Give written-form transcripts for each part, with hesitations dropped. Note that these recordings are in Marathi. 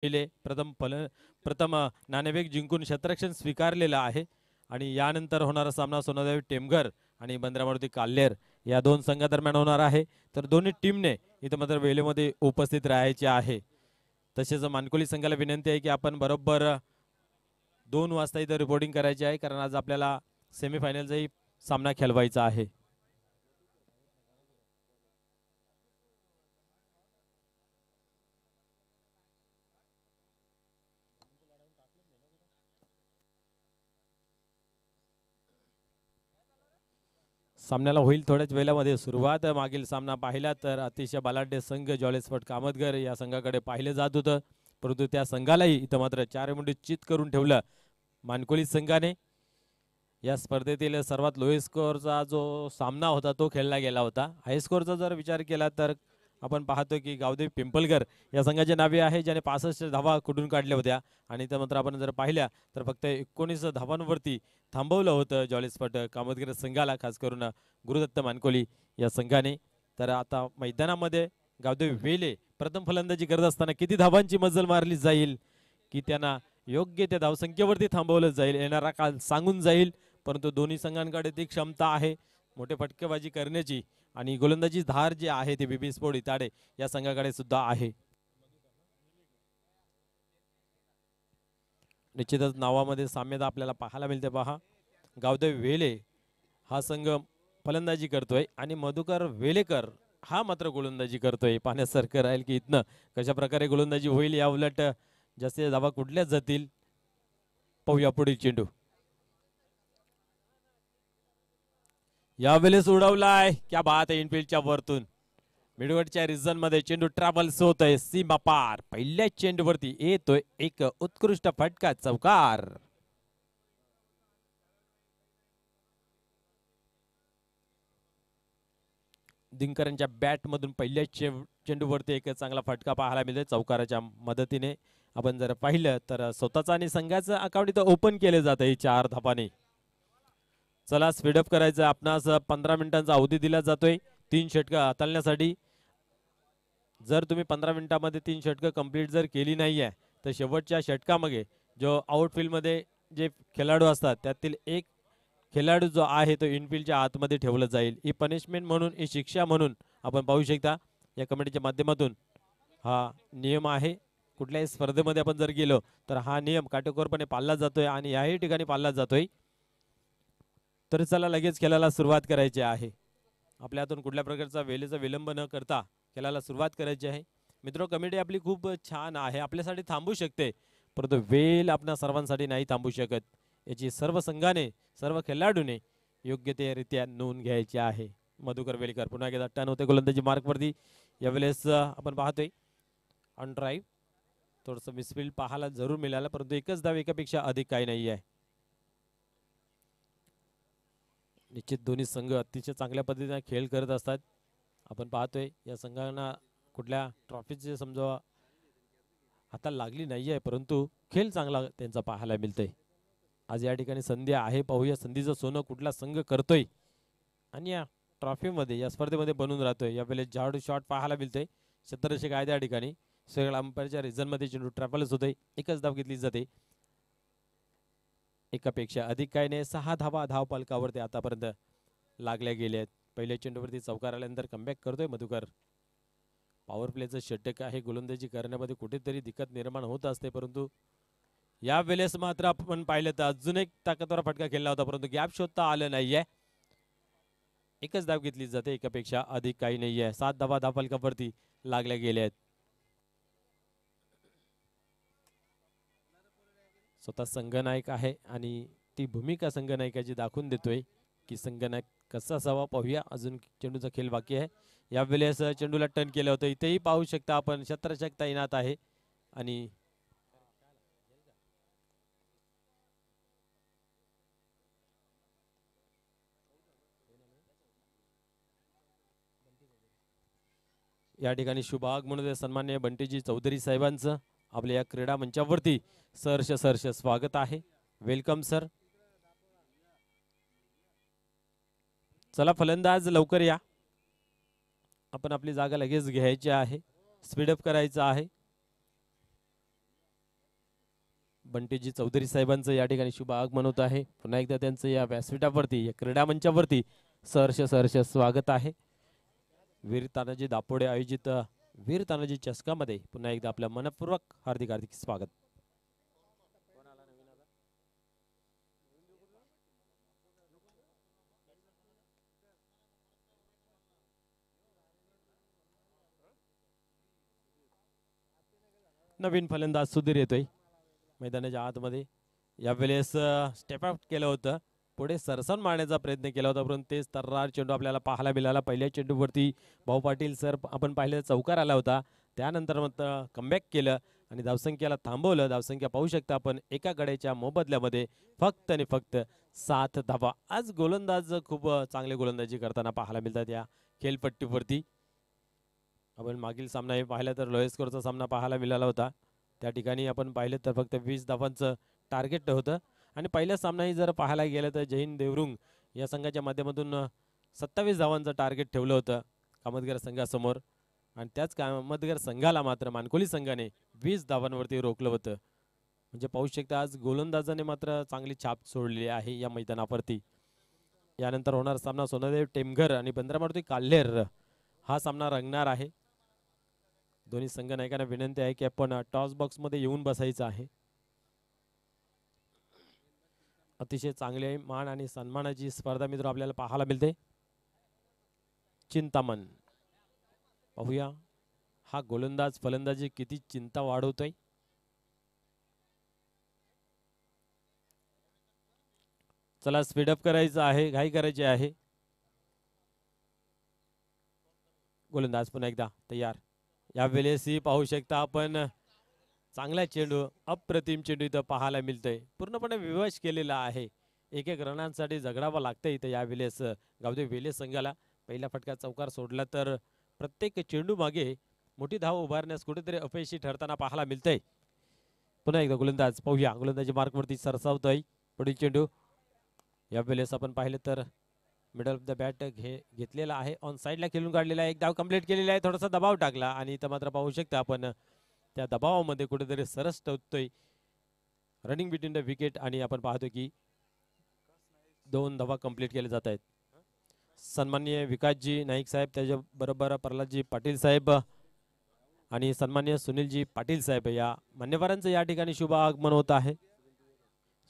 प्रथम नाणेफेक जिंकून क्षेत्ररक्षण स्वीकारलेलं आहे आणि यानंतर होणारा सामना सोनादेवी टेमघर आणि बंदरामारुती काल्हेर या दोन संघादरम्यान होणार आहे. तर दोन्ही टीमने इथं मात्र वेळेमध्ये उपस्थित राहायचे आहे. तसेच मानकोली संघाला विनंती आहे की आपण बरोबर 2 वाजता इथं रिपोर्टिंग करायची आहे, कारण आज आपल्याला सेमीफायनलचाही सामना खेळवायचा आहे. सामन्याला होईल थोड्याच वेळामध्ये सुरुवात. मागील सामना पाहिला तर अतिशय बलाढ्य संघ जॉलेस्पोर्ट कामतगर या संघाकडे पाहिले जात होतं, परंतु त्या संघालाही इथं मात्र 4 मिनिटे चित करून ठेवलं मानकोली संघाने. या स्पर्धेतील सर्वात लो स्कोअरचा जो सामना होता तो खेळला गेला होता. हाय स्कोअरचा जर विचार केला तर आपण पाहतो की गावदेवी पिंपलगर या संघाचे नावे आहे, ज्याने 65 धावा कुठून काढल्या होत्या आणि त्यानंतर आपण जर पाहिल्या तर फक्त 19 धावांवरती थांबवलं होतं जॉलेस्पोर्ट कामतगर संघाला, खास करून गुरुदत्त मानकोली या संघाने. तर आता मैदानामध्ये गावदेवी वेले प्रथम फलंदाजी करत असताना किती धावांची मजल मारली जाईल, की त्यांना योग्य त्या धावसंख्येवरती थांबवलं जाईल, येणारा काल सांगून जाईल. परंतु दोन्ही संघांकडे ती क्षमता आहे मोठे फटकेबाजी करण्याची आणि गोलंदाजी धार जी आहे ती बीबी स्पोर्ट इताडे या संघाकडे सुद्धा आहे. निश्चितच नावामध्ये साम्यता आपल्याला पाहायला मिळते. पहा, गावदेवी वेले हा संघ फलंदाजी करतोय आणि मधुकर वेलेकर हा मात्र गोलंदाजी करतोय. पाहण्यासारखं राहील की इथनं कशा प्रकारे गोलंदाजी होईल, या उलट जास्तीत धावा कुठल्याच जातील. पाहूया पुढील चेंडू. यावेळेस उडवलाय, क्या बात आहे, इनफिल्डच्या वरतून मिडवटच्या रिझन मध्ये चेंडू ट्रॅव्हल्स होतोय सीमा पार. पहिल्या चेंडूवरती येतोय एक उत्कृष्ट फटका, चौकार. दिनकरांच्या बॅट मधून पहिल्या चेंडूवरती एक चांगला फटका पाहायला मिळतोय चौकाराच्या मदतीने. आपण जर पाहिलं तर स्वतःचा आणि संघाचं अकाउंट इथं ओपन केले जात आहे 4 धापाने. चला स्पीडअप करायचं. आपणास 15 मिनिटांचा अवधी दिला जातोय 3 षटकं हाताळण्यासाठी. जर तुम्ही 15 मिनिटांमध्ये 3 षटकं कंप्लीट जर केली नाही आहे तर शेवटच्या षटकामध्ये जो आउटफील्ड मध्ये जे खेळाडू असतात त्यातील एक खेळाडू जो आहे तो इनफिल्डच्या आतमध्ये ठेवलं जाईल. ही पनिशमेंट म्हणून, ही शिक्षा म्हणून आपण पाहू शकता या कमिटीच्या माध्यमातून हा नियम आहे. कुठल्याही स्पर्धेमध्ये आपण जर गेलो तर हा नियम काटेकोरपणे पाळला जातोय आणि याही ठिकाणी पाळला जातोय. तर चला लगेच खेळायला सुरुवात करायची आहे. आपल्या हातून कुठल्या प्रकारचा वेळेचा विलंब न करता खेळायला सुरुवात करायची आहे. मित्र, कमिटी आपली खूप छान आहे, आपल्यासाठी थांबू शकते, परंतु वेळ आपल्या सर्वांसाठी नाही थांबू शकत. याची सर्व संघाने, सर्व खेळाडूने योग्य ते रित्या नोंद घ्यायची आहे. मधुकर वेलकर पुन्हा एकदा टर्न होते गोलंदाजी मार्कवरती. यावेळेस आपण पाहतोय ऑन ड्राईव्ह थोडंसं मिसफील्ड पाहायला जरूर मिळालं, परंतु एकच धाव एकापेक्षा अधिक काही नाही आहे. निश्चित दोन्ही संघ अतिशय चांगल्या पद्धतीने खेळ करत असतात. आपण पाहतोय या संघांना कुठल्या ट्रॉफीचे समजा हाताला लागली नाहीये, परंतु खेळ चांगला त्यांचा पाहायला मिळतोय. आज या ठिकाणी संधी आहे, पाहूया संधीचं सोनं कुठला संघ करतोय आणि या ट्रॉफीमध्ये, या स्पर्धेमध्ये बनून राहतोय. यावेळेस झाडू शॉट पाहायला मिळतोय. क्षेत्ररक्षक आहे त्या ठिकाणी सगळ्या अंपायरच्या रिझनमध्ये चेंडू ट्रॅव्हल्स होतोय. एकच धाव घेतली जाते, एकापेक्षा अधिक काही नाही. 6 धावा धावपालकावरती आतापर्यंत लागल्या गेल्या आहेत. पहिल्या चेंडूवरती चौकार आल्यानंतर कमबॅक करतोय मधुकर. पॉवर प्लेचं षटक आहे, गोलंदाजी करण्यामध्ये कुठेतरी दिक्कत निर्माण होत असते, परंतु या वेळेस मात्र आपण पाहिलं तर अजून एक ताकदवर फटका खेळला होता, परंतु गॅप शोधता आलं नाहीये. एकच धाव घेतली जाते, एकापेक्षा अधिक काही नाहीये. 7 धावा धावपालकावरती लागल्या गेल्या आहेत. स्वतः संघनायक आहे आणि ती भूमिका संघनायकाची दाखवून देतोय की संघनायक कसा असावा. पाहूया, अजून चेंडूचा खेळ बाकी आहे. यावेळेस चेंडूला टर्न केलं होतं. इथेही पाहू शकता आपण क्षेत्ररक्षक तैनात आहे आणि या ठिकाणी शुभाग म्हणून सन्मान्य बंटीजी चौधरी साहेबांचं आपल्या या क्रीडा मंचावरती सहर्ष स्वागत आहे. Welcome sir. चला फलंदाज लवकर या, आपण आपली जागा लगेच घ्यायची आहे, स्पीडअप करायचं आहे. बंटीजी चौधरी साहेबांचं या ठिकाणी शुभ आगमन होत आहे. पुन्हा एकदा त्यांचं या व्यासपीठावरती या क्रीडा मंचावरती सहर्ष स्वागत आहे. वीर तानाजी दापोडे आयोजित वीर तानाजी चषकामध्ये पुन्हा एकदा आपल्या मनपूर्वक हार्दिक स्वागत. नवीन फलंदाज सुधीर येतोय मैदानाच्या आतमध्ये. यावेळेस स्टेप आउट केलं होतं, पुढे सरसन मारण्याचा प्रयत्न केला होता, परंतु तेच तर्रार चेंडू आपल्याला पाहायला मिळाला. पहिल्या चेंडूवरती भाऊ पाटील सर आपण पाहिलं चौकार आला होता, त्यानंतर मग कमबॅक केलं आणि धावसंख्येला थांबवलं. धावसंख्या पाहू शकता आपण एका गड्याच्या मोबदल्यामध्ये फक्त आणि फक्त 7 धावा. आज गोलंदाज खूप चांगले गोलंदाजी करताना पाहायला मिळतात या खेळपट्टीवरती. आपण मागील सामना पाहिला तर लोएस्ट स्कोरचा सामना पाहायला मिळाला होता, त्या ठिकाणी आपण पाहिलं तर फक्त 20 धावांचं टार्गेट होतं. आणि पहिल्या सामनाही जर पाहायला गेलं तर जैन देवरुंग या संघाच्या माध्यमातून 27 धावांचं टार्गेट ठेवलं होतं कामतगर संघासमोर, आणि त्याच कामतगर संघाला मात्र मानकोली संघाने 20 धावांवरती रोखलं होतं. म्हणजे पाहू शकता आज गोलंदाजाने मात्र चांगली छाप सोडलेली आहे या मैदानावरती. यानंतर होणार सामना सोनादेव टेमघर आणि बंदरामारुती काल्हेर हा सामना रंगणार आहे. दोन्ही संघ नायकांना विनंती आहे की आपण टॉस बॉक्स मध्ये येऊन बसायचं आहे. अतिशय चांगले मान आणि सन्मानाची स्पर्धा मित्र आपल्याला पाहायला मिळते. चिंतामण पाहूया हा गोलंदाज फलंदाजी किती चिंता वाढवतोय. चला स्पीडअप करायचं आहे, घाई करायची आहे. गोलंदाज पुन्हा एकदा तयार. यावेळेसही पाहू शकता आपण चांगला चेंडू, अप्रतिम चेंडू इथं पाहायला मिळतोय. पूर्णपणे विवश केलेला आहे, एक एक रनांसाठी झगडावं लागतंय इथं यावेळेस गावदेव वेले संघाला. पहिला फटका चौकार सोडला तर प्रत्येक चेंडू मागे मोठी धाव उभारण्यास कुठेतरी अपयशी ठरताना पाहायला मिळतंय. पुन्हा एकदा गोलंदाज पाहूया, गोलंदाजी मार्कवरती सरसावतोय. पुढील चेंडू यावेळेस आपण पाहिलं तर मिडल ऑफ द बॅट घेतलेला आहे, ऑन साईडला खेळून काढलेला आहे. एक धाव कंप्लीट केलेला आहे, थोडासा दबाव टाकला आणि इथं मात्र पाहू शकता आपण त्या दबावामध्ये कुठेतरी सरस टवतोय रनिंग बिटवीन द विकेट. आणि आपण पाहतो की 2 धावा कंप्लीट केले जात आहेत. सन्माननीय विकासजी नाईक साहेब, त्याच्याबरोबर प्रल्हादजी पाटील साहेब आणि सन्माननीय सुनीलजी पाटील साहेब या मान्यवरांचं या ठिकाणी शुभ आगमन होत आहे.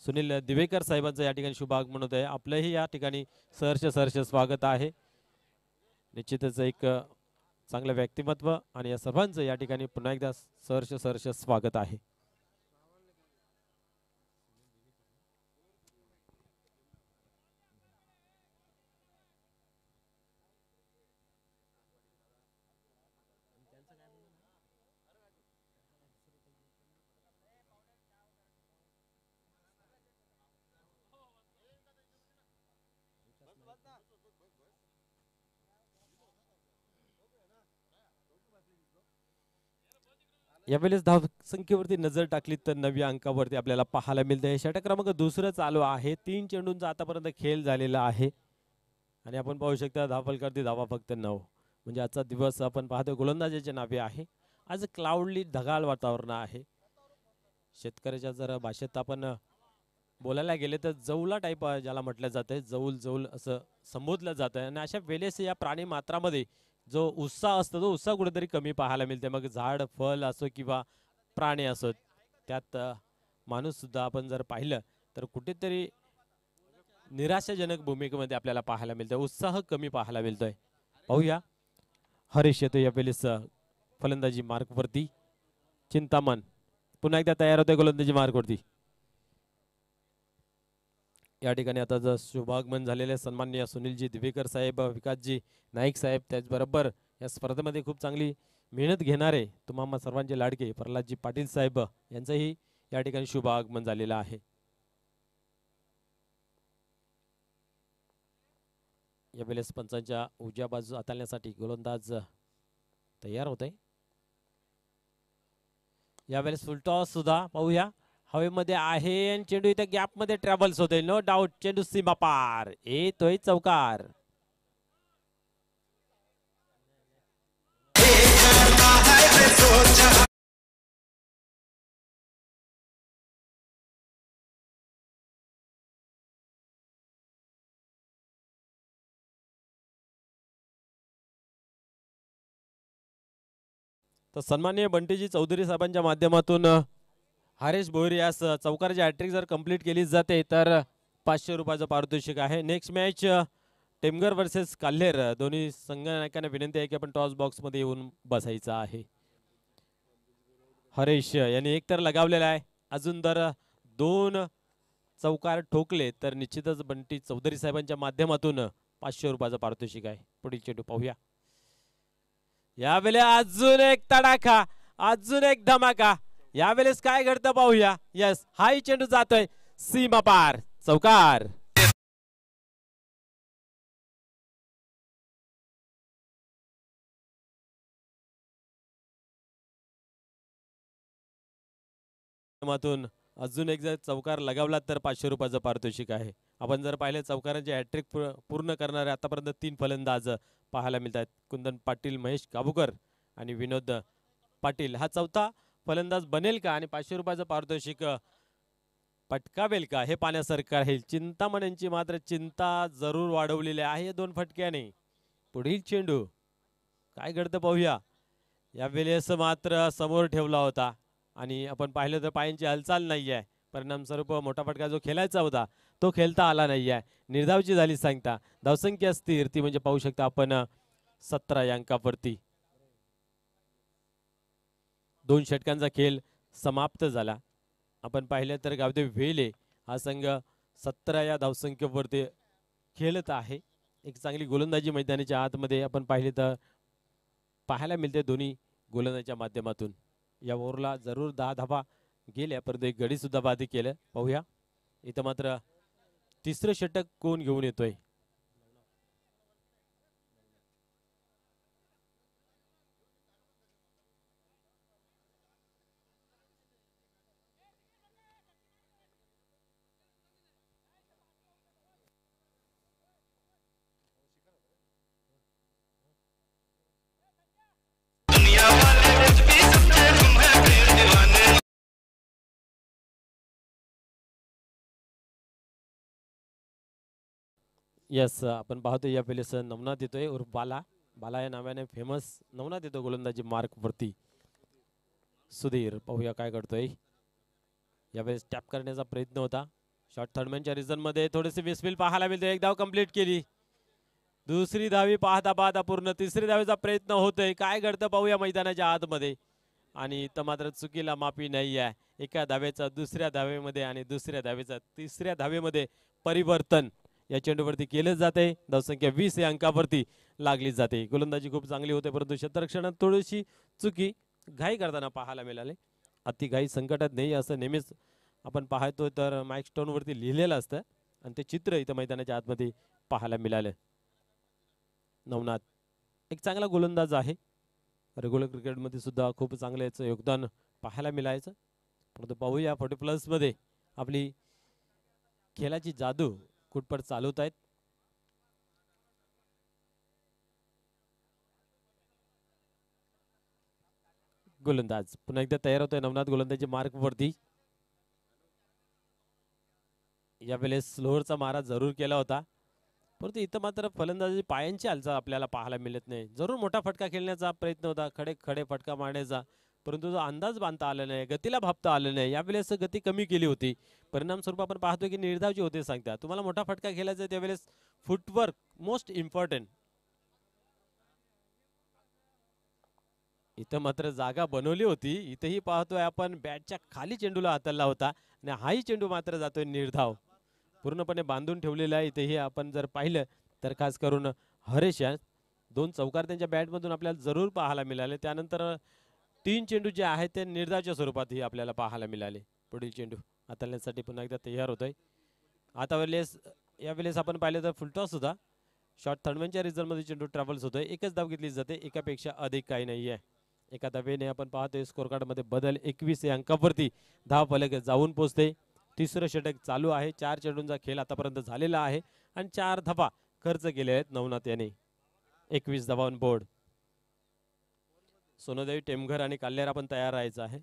सुनील दिवेकर साहेबांचं या ठिकाणी शुभ आगमन होत आहे. आपलंही या ठिकाणी सहर्ष स्वागत आहे. निश्चितच एक चांगलं व्यक्तिमत्व आणि या सर्वांचं या ठिकाणी पुन्हा एकदा सहर्ष स्वागत आहे. यावेळेस धाव संख्येवरती नजर टाकली तर 9व्या अंकावरती आपल्याला पाहायला मिळते. षटक क्रमांक 2 चालू आहे. 3 चेंडूंचा आतापर्यंत खेळ झालेला आहे आणि आपण पाहू शकता धावफलकावरती धावा फक्त 9. म्हणजे आजचा दिवस आपण पाहतो गोलंदाजाच्या नावे आहे. आज क्लाउडली ढगाळ वातावरण आहे. शेतकऱ्याच्या जर भाषेत आपण बोलायला गेले तर जौला टाईप ज्याला म्हटलं जातंय, जौल असं संबोधलं जातं. आणि अशा वेळेस या प्राणी मात्रामध्ये जो उत्साह असतो तो उत्साह कुठेतरी कमी पाहायला मिळते. मग झाड फळ असो किंवा प्राणी असो, त्यात माणूस सुद्धा आपण जर पाहिलं तर कुठेतरी निराशाजनक भूमिकेमध्ये आपल्याला पाहायला मिळतं, उत्साह कमी पाहायला मिळतोय. पाहूया हरीश येतो यावेळेस फलंदाजी मार्कवरती. चिंतामण पुन्हा एकदा तयार होते गोलंदाजी मार्कवरती. या ठिकाणी आता जर शुभागमन झालेले सन्माननीय सुनीलजी दिवेकर साहेब, विकासजी नाईक साहेब, त्याचबरोबर या स्पर्धेमध्ये खूप चांगली मेहनत घेणारे तुम्हा सर्वांचे लाडके प्रल्हादजी पाटील साहेब यांचंही या ठिकाणी शुभ आगमन झालेलं आहे. यावेळेस पंचांच्या उजव्या बाजू हाताळण्यासाठी गोलंदाज तयार होते. यावेळेस फुल टॉस सुद्धा पाहूया, हवेमध्ये आहे आणि चेंडू इथे गॅप मध्ये ट्रॅव्हल्स होते. नो डाऊट चेंडू सीमा पार येतोय चौकार. तर सन्माननीय बंटीजी चौधरी साहेबांच्या माध्यमातून हरेश भोईर यास चौकाराची हॅट्रिक जर कंप्लीट केली जाते तर 500 रुपयाचं पारितोषिक आहे. Next match Temghar versus Kalher. दोन्ही संघनायकांना विनंती आहे की आपण टॉस बॉक्स मध्ये येऊन बसायचं आहे. हरेश यांनी एक तर लगावलेला आहे, अजून जर 2 चौकार ठोकले तर निश्चितच बंटी चौधरी साहेबांच्या माध्यमातून 500 रुपयाचं पारितोषिक आहे. पुढील चेंडू पाहूया. यावेळेला अजून एक तडाखा, अजून एक धमाका. यावेळेस काय घडतं पाहूया. यस, हाही चेंडू जातोय सीमा पार, चौकार. अजून एक जर चौकार लगावला तर 500 रुपयाचं पारितोषिक आहे. आपण जर पाहिले चौकारांचे हॅट्रिक पूर्ण करणारे आतापर्यंत 3 फलंदाज पाहायला मिळतात. कुंदन पाटील, महेश काबूकर आणि विनोद पाटील. हा चौथा फलंदाज बनेल का आणि 500 रुपयाचं पारितोषिक पटकावेल का हे पाहण्यासारखं आहे. चिंतामण्यांची मात्र चिंता जरूर वाढवलेली आहे 2 फटक्याने. पुढील चेंडू काय घडतं पाहूया. यावेळेस मात्र समोर ठेवला होता आणि आपण पाहिलं तर पायांची हालचाल नाही आहे. परिणामस्वरूप मोठा फटका जो खेळायचा होता तो खेळता आला नाही आहे. निर्धावची झाली सांगता. धावसंख्या स्थिर ती म्हणजे पाहू शकता आपण 17 या अंकावरती. 2 षटकांचा खेळ समाप्त झाला. आपण पाहिलं तर गावदेव वेले हा संघ 17 या धावसंख्येवरती खेळत आहे. एक चांगली गोलंदाजी मैदानाच्या आतमध्ये आपण पाहिले तर पाहायला मिळते दोन्ही गोलंदाजीच्या माध्यमातून. या ओव्हरला जरूर 10 धावा गेल्या, परंतु एक गडी सुद्धा बाधी केलं. पाहूया इथं मात्र तिसरं षटक कोण घेऊन येतोय. यस, आपण पाहतो या वेळेस नवनाथ येतोय उर्फ बाला. बाला या नावाने फेमस नवनाथ येतो गोलंदाजी मार्क वरती. सुधीर पाहूया काय करतोय. यावेळेस टॅप करण्याचा प्रयत्न होता. शॉर्ट थर्डमॅनच्या रिझन मध्ये थोडेसे विस्पिल पाहायला मिळते. एक धाव कंप्लीट केली. दुसरी धावी पाहता पाहता पूर्ण. तिसरी धावेचा प्रयत्न होतोय. काय घडतं पाहूया मैदानाच्या आतमध्ये. आणि इथं मात्र चुकीला माफी नाही आहे. एका धावेचा दुसऱ्या धावेमध्ये आणि दुसऱ्या धावेचा तिसऱ्या धावेमध्ये परिवर्तन या चेंडूवरती केले जाते. धावसंख्या 20 या अंकावरती लागली जाते. गोलंदाजी खूप चांगली होते, परंतु क्षेत्ररक्षणात थोडीशी चुकी घाई करताना पाहायला मिळाले. अति घाई संकटात नाही असं नेहमीच आपण पाहतो तर माईक स्टोनवरती लिहिलेलं असतं आणि ते चित्र इथं मैदानाच्या आतमध्ये पाहायला मिळालं. नवनाथ एक चांगला गोलंदाज आहे. रेग्युलर क्रिकेटमध्ये सुद्धा खूप चांगलं याचं योगदान पाहायला मिळायचं. परंतु पाहूया 40+ मध्ये आपली खेळाची जादू कुठपट चालवत आहेत. गोलंदाज पुन्हा एकदा तयार होतोय नवनाथ गोलंदाजी मार्क वरती. यावेळेस स्लोअरचा मारा जरूर केला होता, परंतु इथं मात्र फलंदाजी पायांची हालचाल आपल्याला पाहायला मिळत नाही. जरूर मोठा फटका खेळण्याचा प्रयत्न होता, खडे खडे फटका मारण्याचा, परंतु जो अंदाज बांधता आला नाही, गतीला भापता आलं नाही. यावेळेस गती कमी केली होती. परिणामस्वरूप आपण पाहतोय की निर्धावची होते सांगता. तुम्हाला मोठा फटका खेळायचा त्यावेळेस फुटवर्क मोस्ट इम्पॉर्टंट. इथं मात्र जागा बनवली होती. इथेही पाहतोय आपण बॅटच्या खाली चेंडूला हाताळला होता आणि हाही चेंडू मात्र जातोय निर्धाव. पूर्णपणे बांधून ठेवलेला आहे. इथेही आपण जर पाहिलं तर खास करून हरेश या 2 चौकार त्यांच्या बॅटमधून आपल्याला जरूर पाहायला मिळाले. त्यानंतर 3 चेंडू जे आहेत ते निर्धावच्या स्वरूपातही आपल्याला पाहायला मिळाले. पुढील चेंडू हाताळण्यासाठी पुन्हा एकदा तयार होतोय. आता वेळेस यावेळेस आपण पाहिलं तर फुलटॉस होता. शॉर्ट थर्डमॅनच्या रिझल्टमध्ये चेंडू ट्रॅव्हल्स होतोय. एकच धाव घेतली जाते, एकापेक्षा अधिक काही नाही आहे. एका धावेने आपण पाहतोय स्कोर कार्ड मध्ये बदल. 21 या अंकावरती धाव फलक जाऊन पोहोचते. तिसरं षटक चालू आहे. 4 चेंडूंचा खेळ आतापर्यंत झालेला आहे आणि 4 धावा खर्च केले आहेत नवनाथ याने. 21 धावा ऑन बोर्ड. सोनदेवी, टेमघर आणि काल्हेर आपण तयार राहायचं आहे.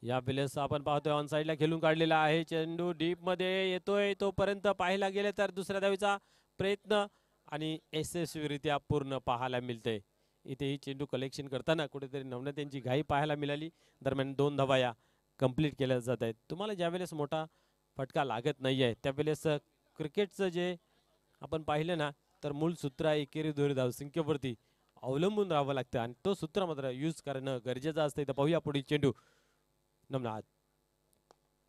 यावेळेस आपण पाहतोय ऑन साइडला खेळून काढलेला आहे, चेंडू डीप मध्ये येतोय, तोपर्यंत पाहायला गेले तर दुसऱ्या धावेचा प्रयत्न आणि यशस्वीरित्या पूर्ण पाहायला मिळते. इथेही चेंडू कलेक्शन करताना कुठेतरी नवनत्यांची घाई पाहायला मिळाली. दरम्यान 2 धावा या कंप्लीट केल्या जात आहेत. तुम्हाला ज्यावेळेस मोठा फटका लागत नाहीये त्यावेळेस क्रिकेटचं जे आपण पाहिलं ना, तर मूळ सूत्र आहे एकेरी दोरी धावसंख्येवरती अवलंबून राहावं लागतं आणि तो सूत्र मात्र यूज करणं गरजेचं असतं. इथं पाहूया पुढील चेंडू नमनाथ.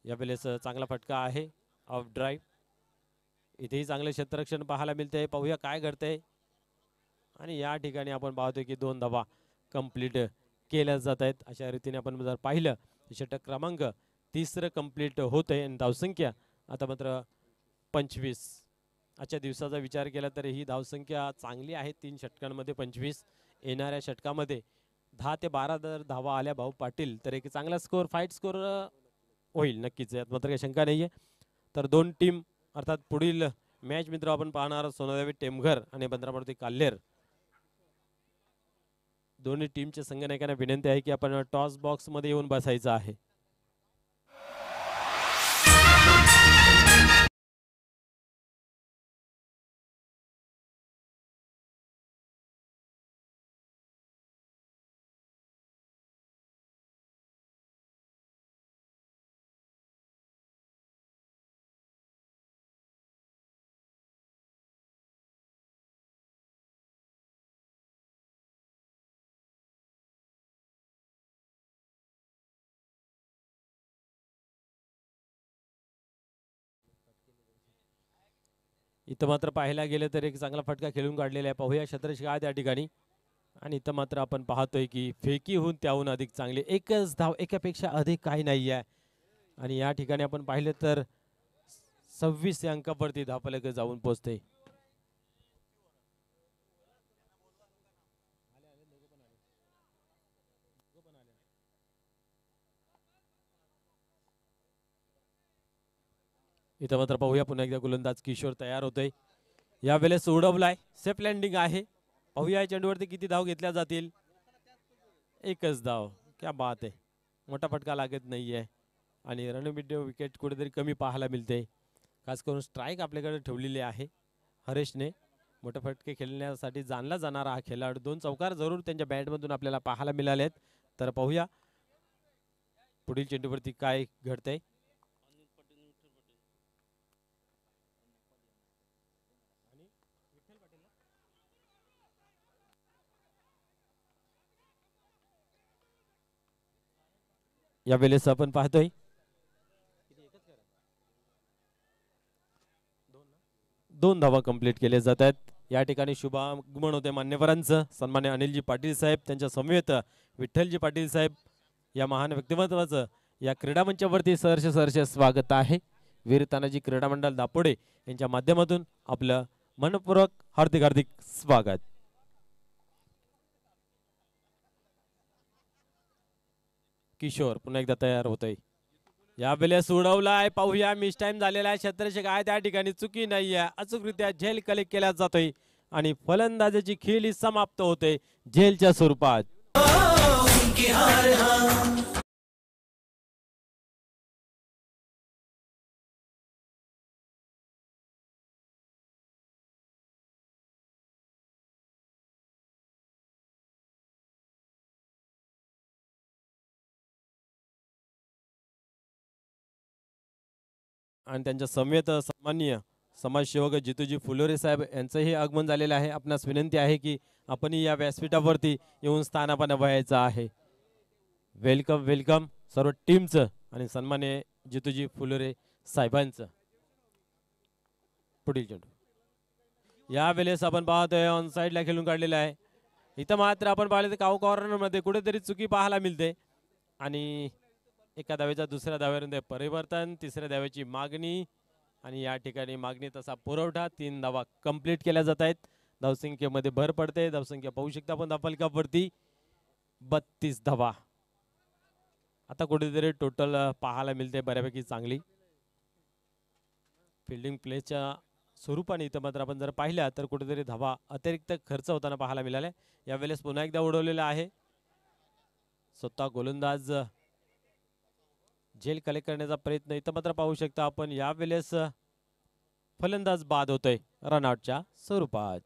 यावेळेस चांगला फटका आहे ऑफ ड्राईव्ह. इथेही चांगले क्षेत्ररक्षण पाहायला मिळते. पाहूया काय घडतंय आणि या ठिकाणी आपण पाहतोय की 2 धावा कंप्लीट केल्या जात आहेत. अशा रीतीने आपण जर पाहिलं षटक क्रमांक 3 कंप्लीट होतंय आणि धावसंख्या आता मात्र 25. आजच्या दिवसाचा विचार केला तर ही धावसंख्या चांगली आहे. 3 षटकांमध्ये 25. येणाऱ्या षटकामध्ये 10 ते 12 जर धावा आल्या भाऊ पाटील तर एक चांगला स्कोर फाईट स्कोर होईल नक्कीच, यात मात्र काही शंका नाहीये. तर 2 टीम अर्थात पुढील मॅच मित्र आपण पाहणार सोनादेवी टेमघर आणि बंदरामारुती काल्हेर. दोन्ही टीमच्या संघनायकांना विनंती आहे की आपण टॉस बॉक्स मध्ये येऊन बसायचं आहे. इथं मात्र पाहायला गेलं तर एक चांगला फटका खेळून काढलेला आहे. पाहूया क्षेत्ररक्षक आहे त्या ठिकाणी आणि इथं मात्र आपण पाहतोय की फेकीहून त्याहून अधिक चांगले एकच धाव, एकापेक्षा अधिक काही नाही आहे. आणि या ठिकाणी आपण पाहिलं तर 26 या अंकावरती धावफलक जाऊन पोहोचते. इथं मात्र पाहूया पुन्हा एकदा गोलंदाज किशोर तयार होतोय. यावेळेस उडवलाय, सेफ लँडिंग आहे. पाहूया या चेंडूवरती किती धाव घेतल्या जातील. एकच धाव, क्या बात आहे. मोठा फटका लागत नाहीये आणि रणमिड विकेट कुठेतरी कमी पाहायला मिळते. खास करून स्ट्राईक आपल्याकडे ठेवलेली आहे हरेशने. मोठे फटके खेळण्यासाठी जाणला जाणारा हा खेळाडू. 2 चौकार जरूर त्यांच्या बॅटमधून आपल्याला पाहायला मिळाले आहेत. तर पाहूया पुढील चेंडूवरती काय घडतंय. यावेळेस आपण पाहतोय 2 धावा कंप्लीट केले जात आहेत. या ठिकाणी शुभागमन होते मान्यवरांचं. सन्मान्य अनिलजी पाटील साहेब, त्यांच्या समवेत विठ्ठलजी पाटील साहेब या महान व्यक्तिमत्वाचं या क्रीडा मंचावरती सहर्ष स्वागत आहे. वीर तानाजी क्रीडा मंडळ दापोडे यांच्या माध्यमातून आपलं मनपूर्वक हार्दिक स्वागत. किशोर पुन्हा एकदा तयार होतोय. यावेळेस उडवलाय, पाहूया मिस टाइम झालेला आहे. क्षेत्ररक्षक आहे त्या ठिकाणी, चुकी नाहीये. अचूकरित्या झेल कलेक्ट केला जातोय आणि फलंदाजाची खेळ ही समाप्त होते झेलच्या स्वरूपात. आणि त्यांच्या समेत सन्माननीय समाजसेवक जितूजी फुलोरे साहेब यांचंही आगमन झालेलं आहे. आपणास विनंती आहे की आपण या व्यासपीठावरती येऊन स्थानापन्न व्हायचं आहे. वेलकम वेलकम सर्व टीमचं आणि सन्माननीय जितूजी फुलोरे साहेबांचं. पुढील चेंडू यावेळेस आपण पाहतोय ऑन साइडला खेळून काढलेला आहे. इथं मात्र आपण पाहिलं तर काऊ कॉर्नर मध्ये कुठेतरी चुकी पाहायला मिळते आणि एका धावेचा दुसऱ्या धावेमध्ये परिवर्तन, तिसऱ्या धावेची मागणी आणि या ठिकाणी मागणी तसा पुरवठा. 3 धावा कंप्लीट केल्या जात आहेत. धावसंख्येमध्ये भर पडते. धावसंख्या पाहू शकता आपण धावफलकावरती 32 धावा. आता कुठेतरी टोटल पाहायला मिळते बऱ्यापैकी चांगली फिल्डिंग प्लेच्या स्वरूपाने. इथं मात्र आपण जर पाहिल्या तर कुठेतरी धावा अतिरिक्त खर्च होताना पाहायला मिळाले. यावेळेस पुन्हा एकदा उडवलेला आहे. स्वतः गोलंदाज झेल कलेक्ट करण्याचा प्रयत्न इथं मात्र पाहू शकता आपण यावेळेस फलंदाज बाद होतोय रनआउटच्या स्वरूपात.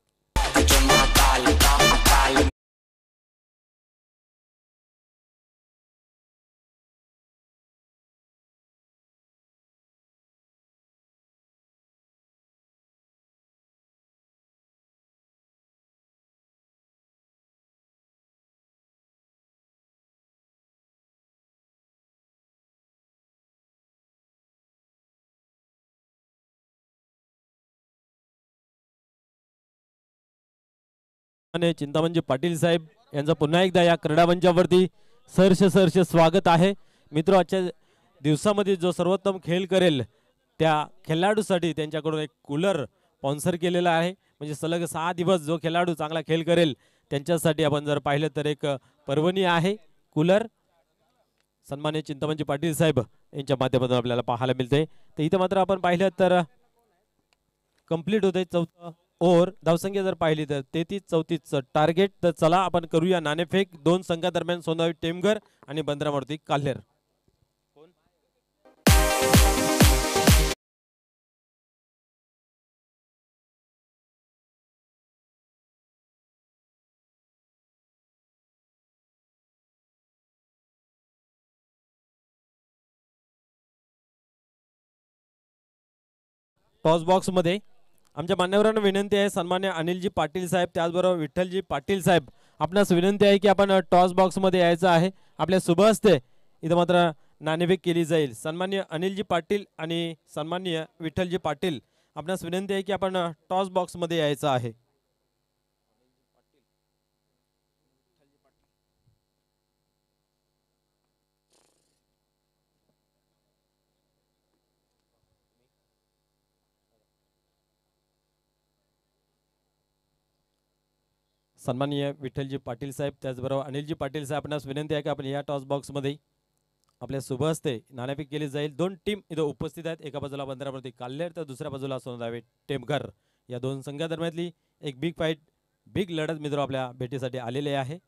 चिंतामणजी पाटील साहेब यांचं पुन्हा एकदा या क्रीडा मंचावरती सहर्ष स्वागत आहे. मित्र, आजच्या दिवसामध्ये जो सर्वोत्तम खेळ करेल त्या खेळाडूसाठी त्यांच्याकडून एक कूलर स्पॉन्सर केलेला आहे. म्हणजे सलग 6 दिवस जो खेळाडू चांगला खेळ करेल त्यांच्यासाठी आपण जर पाहिलं तर एक पर्वणी आहे कूलर. सन्माननीय चिंतामणजी पाटील साहेब यांच्या माध्यमातून आपल्याला पाहायला मिळते. तर इथं मात्र आपण पाहिलं तर कंप्लीट होते 4था ओव्हर. धावसंख्या जर पाहिली तर 33-34 टार्गेट. तर चला आपण करूया नाणेफेक. 2 संघादरम्यान सोनावी टेमघर आणि बंदरामूर्ती काल्हेर. टॉस बॉक्स मध्ये आमच्या मान्यवरांना विनंती आहे, सन्मान्य अनिलजी पाटील साहेब त्याचबरोबर विठ्ठलजी पाटील साहेब आपणास विनंती आहे की आपण टॉस बॉक्स मध्ये यायचं आहे. आपल्या शुभ हस्ते इथं मात्र नाणेफेक केली जाईल. सन्मान्य अनिलजी पाटील आणि सन्मान्य विठ्ठलजी पाटील आपणास विनंती आहे की आपण टॉस बॉक्स मध्ये यायचं आहे. सन्माननीय विठ्ठलजी पाटील साहेब त्याचबरोबर अनिलजी पाटील साहेब आपणास विनंती आहे की आपण या टॉस बॉक्समध्ये आपल्या शुभ हस्ते नाणेफेक केली जाईल. 2 टीम इथं उपस्थित आहेत. एका बाजूला बंदरामूर्ती काल्हेर तर दुसऱ्या बाजूला सोनावी टेमघर. या 2 संघादरम्यानली एक बिग फाईट, बिग लढत मित्र आपल्या भेटीसाठी आलेले आहे.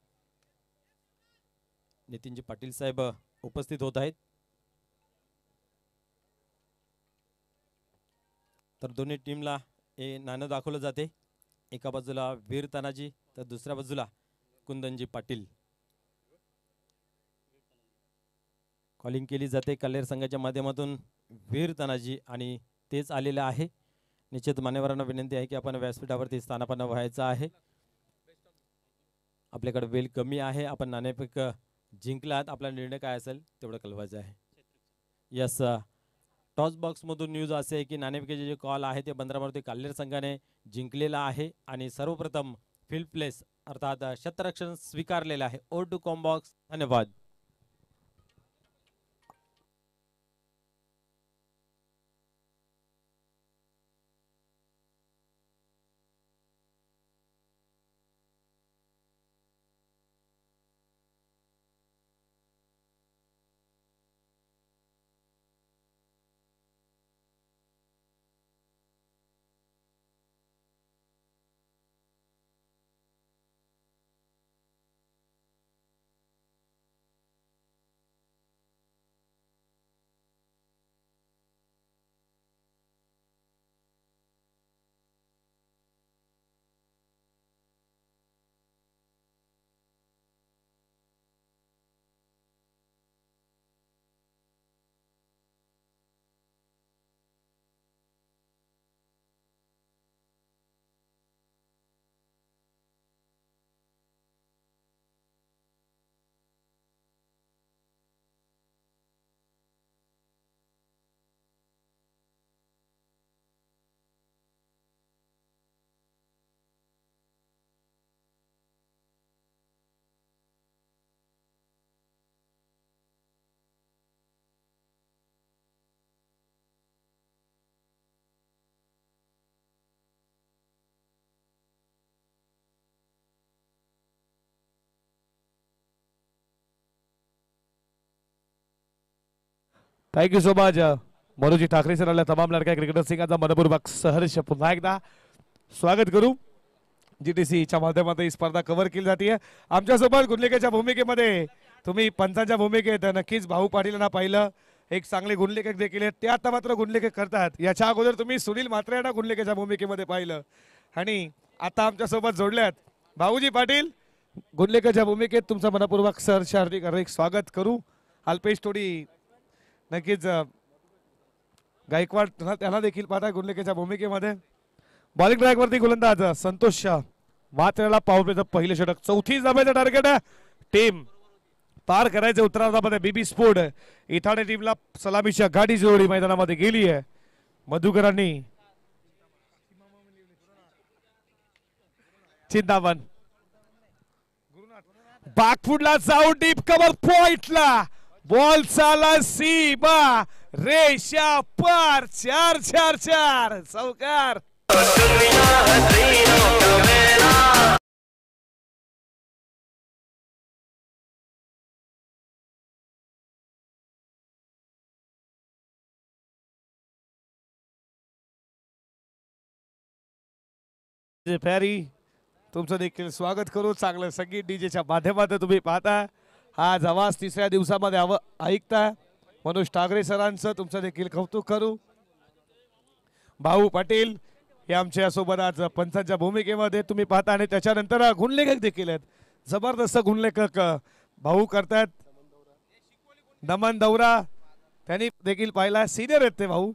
नितीनजी पाटील साहेब उपस्थित होत आहेत. तर दोन्ही टीमला हे नाणं दाखवलं जाते. एका बाजूला वीर तानाजी तर दुसऱ्या बाजूला कुंदनजी पाटील. कॉलिंग केली जाते काल्हेर संघाच्या माध्यमातून वीर तानाजी आणि तेच आलेलं आहे. निश्चित मान्यवरांना विनंती आहे की आपण व्यासपीठावरती स्थानापन्न व्हायचं आहे. आपल्याकडे वेळ कमी आहे. आपण नाणेफेक जिंकलात. आपला निर्णय काय असेल तेवढं कळवायचं आहे. यस, टॉस बॉक्स मधून न्यूज असे आहे की नाणेफेकीचे जे कॉल आहे ते बंदरामूर्ती काल्हेर संघाने जिंकलेला आहे आणि सर्वप्रथम फील्ड प्लेस अर्थात क्षेत्ररक्षण स्वीकारलेलं आहे. ओ टू कॉम्बॉक्स. धन्यवाद. Thank you so much Manoji Thackeray sir आणि तमाम लड़का क्रिकेटर सिंगाचा मनपूर्वक सहर्ष पुन्हा एकदा स्वागत करू. जीटीसीच्या माध्यमातून ही स्पर्धा कव्हर केली जाते. आमच्यासोबत गुंडलिकेच्या भूमिकेमध्ये तुम्ही पंचांच्या भूमिकेत नक्कीच भाऊ पाटील यांना पाहिलं. एक चांगले गुणलेखक देखील आहेत, ते आता मात्र गुणलेखक करतात. याच्या अगोदर तुम्ही सुनील म्हात्रे यांना गुणलेखकाच्या भूमिकेमध्ये पाहिलं आणि आता आमच्या सोबत जोडल्यात भाऊजी पाटील. गुणलेखकाच्या भूमिकेत तुमचं मनपूर्वक सहर्ष हार्दिक स्वागत करू. अल्पेश थोडी नक्कीच गायकवाड त्यांना देखील पाहता गुणलेखकाच्या भूमिकेमध्ये. बॉलिंग ट्रॅकवरती गोलंदाज संतोष मात्रेला पॉवर प्लेचं पहिलं षटक. 34 धाब्याचं टार्गेट आहे. टीम पार करायचे उत्तरार्धामध्ये. बीबी स्पोर्ट इथाने टीमला सलामीच्या गाडी जोडी मैदानामध्ये गेली आहे. मधुकरांनी चिंतामण बागफुडला जाऊ डीप कव्हर पॉइंटला बॉल चाला सीमा रेषा पार 4-4-4 चौकार. फॅरी तुमचं देखील स्वागत करू. चांगलं संगीत डीजेच्या माध्यमातून तुम्ही पाहता. हा आवाज तिसऱ्या दिवसामध्ये ऐकता. मनोज ठाकरे सरांचं तुमचं देखील कौतुक करू. भाऊ पाटील हे आमच्या सोबत आज पंचांच्या भूमिकेमध्ये तुम्ही पाहता आणि त्याच्यानंतर गुणलेखक देखील आहेत. जबरदस्त गुणलेखक भाऊ करतात. नमन दौरा त्यांनी देखील पाहिला. सिनियर आहेत ते भाऊ.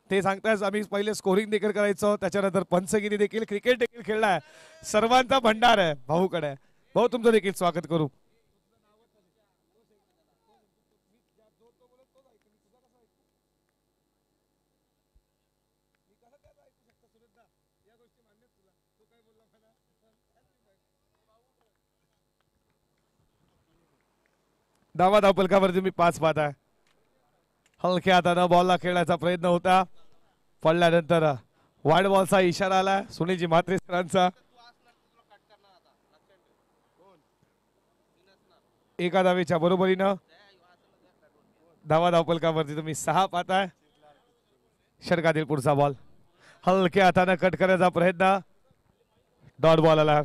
ते सांगताच आम्ही पहिले स्कोरिंग देखील करायचो, त्याच्यानंतर पंचगिरी देखील क्रिकेट देखील खेळलाय. सर्वांचा भंडार आहे भाऊकडे. भाऊ तुमचं देखील स्वागत करू. धावा धावपलकावरती तुम्ही 5 पाहताय. हलक्या हाताने बॉलला खेळण्याचा प्रयत्न होता. पडल्यानंतर वाईड बॉलचा इशारा आला सुनीलजी म्हात्रे सरांचा. एका धावेच्या बरोबरीनं धावा धावपलकावरती तुम्ही 6 पाहताय. षटकातील पुढचा बॉल हलक्या हाताने कट करण्याचा प्रयत्न. डॉट बॉल आला.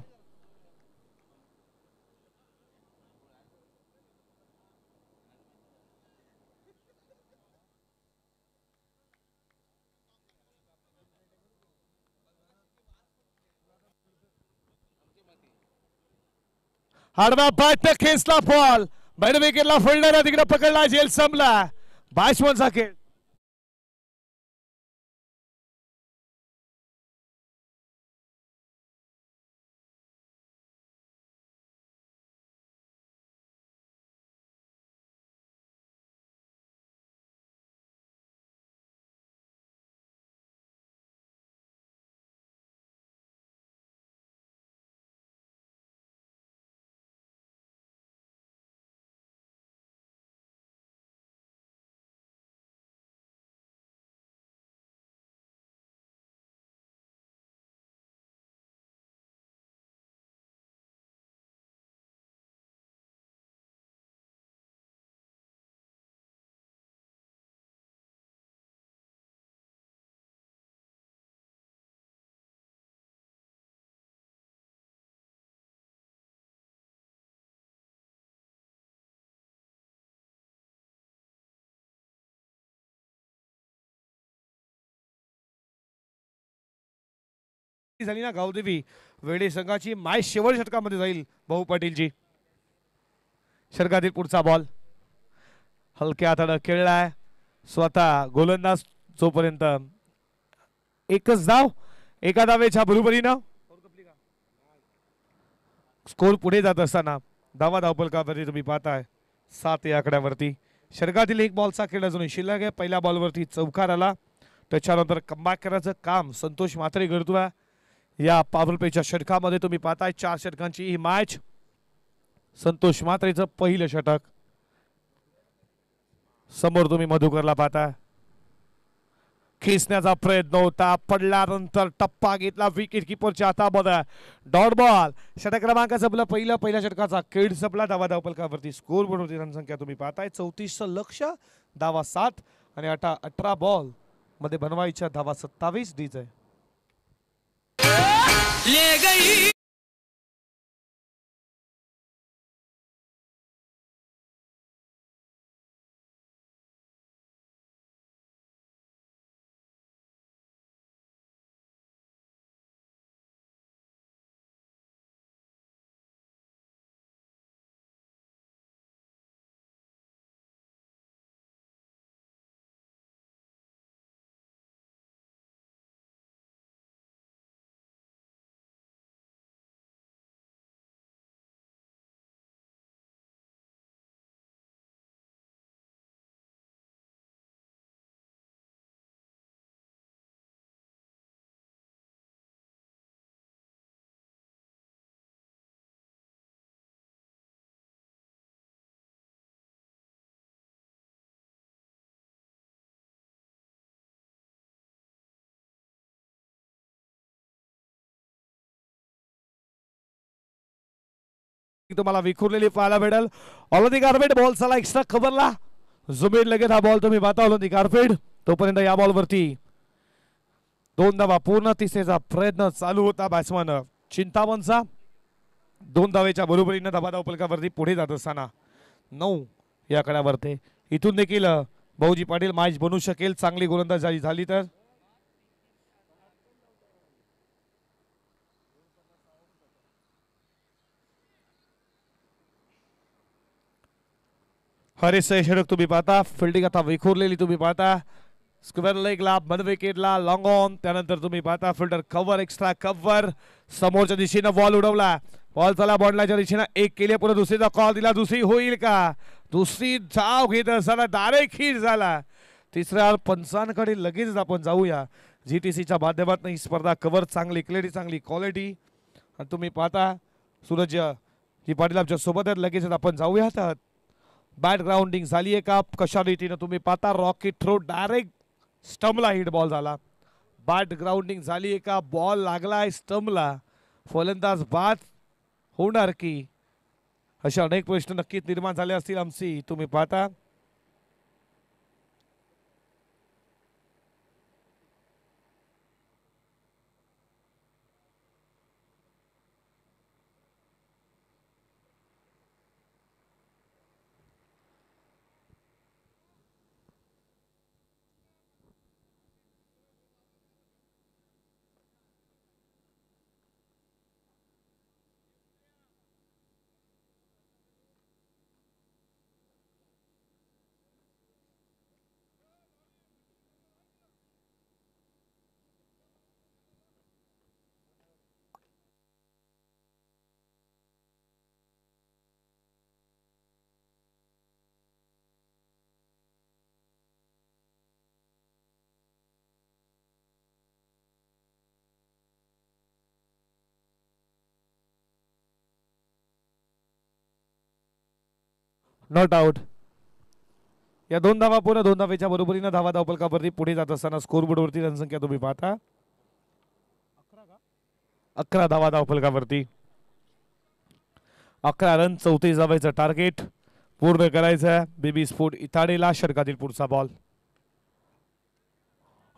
हाडवा पाठ खेचला बॉल. बैड विकेटला फळणारा तिकडे पकडला. जेल संपला. बाशमनचा खेळ. झाली ना गावदेवी वेडे संघाची माय शेवट षटकामध्ये जाईल भाऊ पाटीलजी. षटकातील पुढचा बॉल हलक्या हाताने खेळलाय. स्वतः गोलंदाज जोपर्यंत एकच धाव एका धावेच्या बरोबरीनं स्कोर पुढे जात असताना धावा धावपलकावरती तुम्ही पाहताय 7 या आकड्यावरती. षटकातील एक बॉलचा खेळ अजून शिल्लक आहे. पहिल्या बॉलवरती चौकार आला. त्याच्यानंतर कमबॅक करायचं काम संतोष म्हात्रे करतोय. या पॉवर प्लेच्या षटकामध्ये तुम्ही पाहताय 4 षटकांची ही मॅच. संतोष म्हात्रेचं पहिलं षटक. समोर तुम्ही मधुकरला पाहताय. खेचण्याचा प्रयत्न होता. पडल्यानंतर टप्पा घेतला विकेट किपरच्या हातामध्ये. Dot ball. षटक क्रमांकाचं पहिल्या षटकाचा खेळ संपला. धावा धावपलकावरती स्कोर बोर्डवरती रनसंख्या तुम्ही पाहताय 34 लक्ष. धावा 7 आणि 18 बॉल मध्ये बनवायच्या धावा 27 डीज आहे. ले गई तुम्हाला विखुरलेली पाहायला भेटेल. ऑलरेडी गारपेट बॉल चला एक्स्ट्रा कव्हरला जुमीन लगेच हा बॉल तुम्ही पाहता. ऑलरेडी गारपेट तोपर्यंत या बॉलवरती 2 धावा पूर्ण. तिसऱ्याचा प्रयत्न चालू होता बॅट्समन चिंतामणचा. 2 धावेच्या बरोबरीनं धावा फलकावरती पुढे जात असताना 9 या कड्यावरती इथून देखील भाऊजी पाटील मॅच बनू शकेल चांगली गोलंदाजी झाली तर. हरीश षटक तुम्ही पाहता. फिल्डिंग आता विखुरलेली तुम्ही पाहता. स्क्वेअर लेगला मध विकेटला लॉंग ऑन. त्यानंतर तुम्ही पाहता फिल्डर कव्हर एक्स्ट्रा कव्हर. समोरच्या दिशेनं बॉल उडवला. बॉल चला बॉन्डलाच्या दिशेनं एक केली. पुढे दुसरीचा कॉल दिला. दुसरी होईल का? दुसरी धाव घेत असताना डायरेक्ट हिट झाला. तिसऱ्या पंचांकडे लगेच आपण जाऊया. जीटीसीच्या माध्यमातून ही स्पर्धा कव्हर चांगली क्लॅरिटी चांगली क्वालिटी. आणि तुम्ही पाहता सूरज जी पाटील आमच्या सोबत आहेत. लगेच आपण जाऊयात. बॅट ग्राउंडिंग झाली आहे का? कशा रीतीनं तुम्ही पाहता रॉकेट थ्रो डायरेक्ट स्टंपला हिट बॉल झाला. बॅट ग्राउंडिंग झाली आहे का? बॉल लागलाय स्टंपला. फलंदाज बाद होणार की? असे अनेक प्रश्न नक्कीच निर्माण झाले असतील आमची. तुम्ही पाहता नॉट आउट. या 2 धावा पूर्ण 2 धावेच्या बरोबरीनं धावा धावफलकावरती पुढे जात असताना स्कोरबोर्डवरती रनसंख्या तुम्ही पाहता 11 धावा धावफलकावरती. 11 रन 34 धावेचं टार्गेट पूर्ण करायचं. बेबी स्पोर्ट इताडेला षटकातील पुढचा बॉल.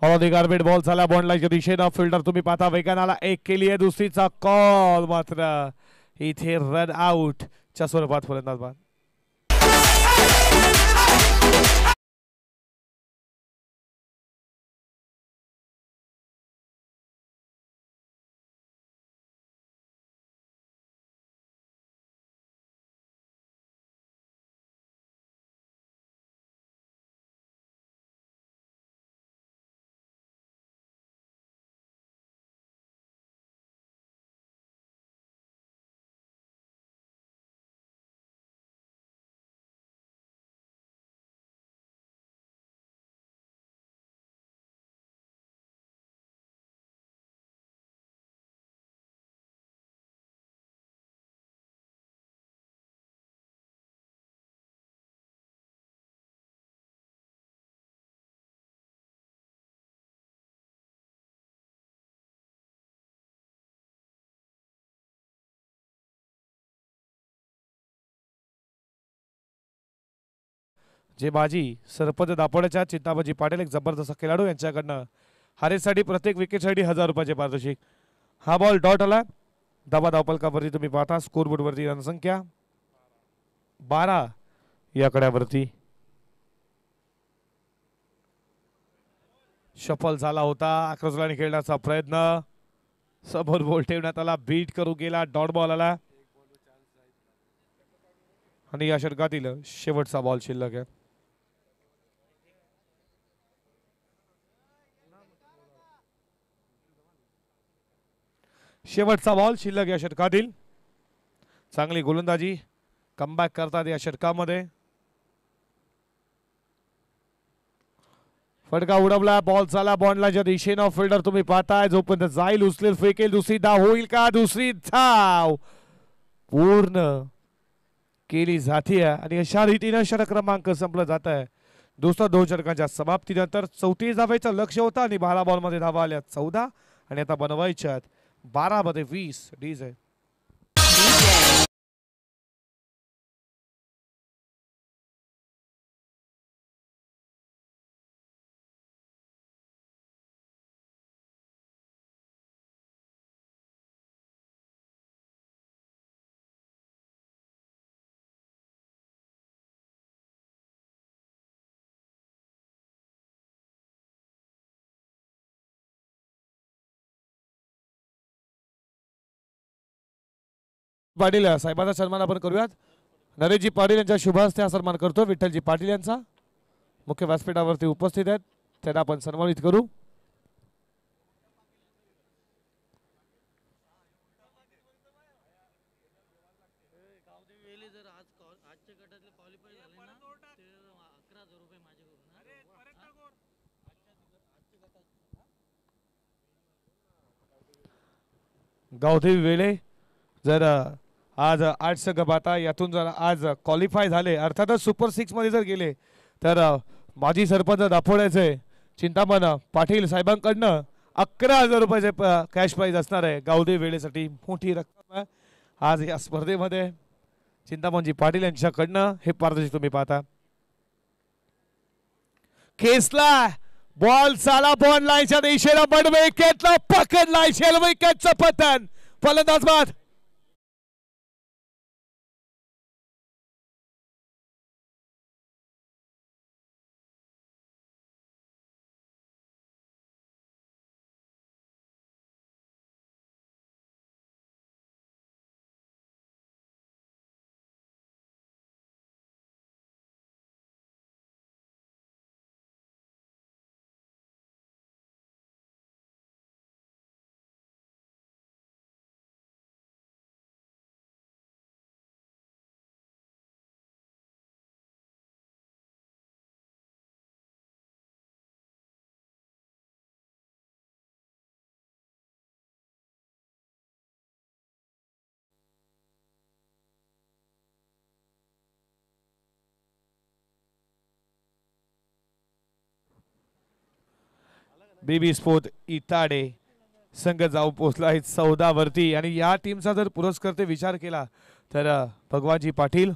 हॉलॉदी गारबेट बॉल झाला बॉन्डलाच्या दिशेनं. फिल्डर तुम्ही पाहता वेगानाला एक केली आहे. दुसरीचा कॉल मात्र इथे रन आउट च्या स्वरूपात फलंदाज बाद. जे बाजी सरपंच दापोड्याच्या चिंताबाजी पाटील एक जबरदस्त खेळाडू यांच्याकडनं हारेसाठी प्रत्येक विकेटसाठी 1000 रुपयाचे पारितोषिक. हा बॉल डॉट आला. धावा धावफलकावरती तुम्ही पाहता स्कोरबोर्डवरती रनसंख्या 12 या कड्यावरती. शफल झाला होता. आक्रजलाने खेळण्याचा प्रयत्न. समोर बॉल ठेवण्यात आला. बीट करू गेला. डॉट बॉल आला आणि या षटकातील शेवटचा बॉल शिल्लक आहे. शेवटचा बॉल शिल्लक या षटकातील. चांगली गोलंदाजी कमबॅक करतात या षटकामध्ये. फटका उडवला. बॉल झाला बॉन्डलाच्या दिशेनं. फिल्डर तुम्ही पाहताय जोपर्यंत जाईल उचलेल फेकेल. दुसरी धाव होईल का? दुसरी धाव पूर्ण केली जाते आणि अशा रीतीने षटक क्रमांक संपलं जात आहे. दुसऱ्या 2 षटकांच्या समाप्तीनंतर 34 धावेचं लक्ष होतं आणि 12 बॉलमध्ये धावा आल्या 14 आणि आता बनवायच्यात 12 मध्ये 20 डीज आहे. पाटील साहेबांचा सन्मान आपण करूयात. नरेशजी पाटील यांच्या शुभ हस्ते हा सन्मान करतो. विठ्ठलजी पाटील यांचा मुख्य व्यासपीठावरती उपस्थित आहेत, त्यांना आपण सन्मानित करू. गावदेवी वेळे जर आज 8 संघ पाहता, यातून जर आज क्वालिफाय झाले अर्थातच सुपर 6 मध्ये जर गेले तर माजी सरपंच दापोड्याचे चिंतामण पाटील साहेबांकडनं 11,000 रुपयाचे कॅश प्राइज असणार आहे. गावदेवी वेळेसाठी मोठी रक्कम आहे आज या स्पर्धेमध्ये. चिंतामणजी पाटील यांच्याकडनं हे पारदर्शक तुम्ही पाहता. खेचला बॉल साला बॉल लाईनच्या दिशेला बड विकेटला पकडलाय. शेल विकेटचं पतन. फलंदाज बाद. बीबी स्पोर्ट इटाडे संघ जाऊ पोहोचला आहे 14 वरती. आणि या टीमचा जर पुरस्कर्ते विचार केला तर भगवानजी पाटील